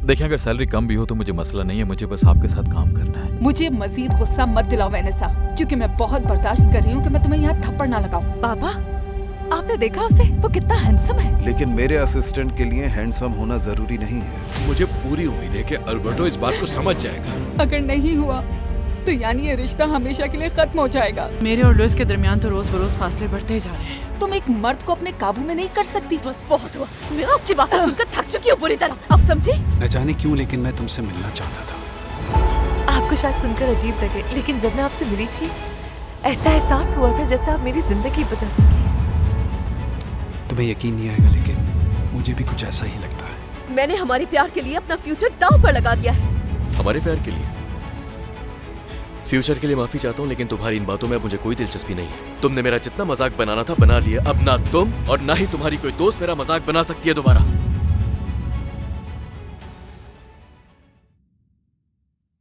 देखिए, अगर सैलरी कम भी हो तो मुझे मसला नहीं है, मुझे बस आपके साथ काम करना है। मुझे मजीद गुस्सा मत दिलाओ वैनेसा, क्योंकि मैं बहुत बर्दाश्त कर रही हूँ कि मैं तुम्हें यहाँ थप्पड़ ना लगाऊं। पापा, आपने देखा उसे? वो कितना हैंडसम है। लेकिन मेरे असिस्टेंट के लिए हैंडसम होना जरूरी नहीं है। मुझे पूरी उम्मीद है कि अल्बर्टो इस बात को समझ जाएगा। अगर नहीं हुआ तो यानी ये रिश्ता हमेशा के लिए खत्म हो जाएगा। मेरे और लुइस के दरमियान तो रोज बरोज फासले बढ़ते जा रहे हैं। तुम एक मर्द को अपने काबू में नहीं कर सकती। बस बहुत हुआ, मैं आपकी बातें सुनकर थक चुकी हूँ बुरी तरह। अब समझी? न जाने क्यों, लेकिन मैं तुमसे मिलना चाहता था। आपको शायद सुनकर अजीब लगे, लेकिन जब मैं आपसे मिली थी ऐसा एहसास हुआ था जैसे आप मेरी जिंदगी बदल देंगे। तुम्हें यकीन नहीं आएगा, लेकिन मुझे भी कुछ ऐसा ही लगता है। मैंने हमारे प्यार के लिए अपना फ्यूचर दांव पर लगा दिया है। हमारे प्यार के लिए? फ्यूचर के लिए माफी चाहता हूँ, लेकिन तुम्हारी इन बातों में अब मुझे कोई दिलचस्पी नहीं है। तुमने मेरा जितना मजाक बनाना था बना लिया, अब ना तुम और ना ही तुम्हारी कोई दोस्त मेरा मजाक बना सकती है दोबारा।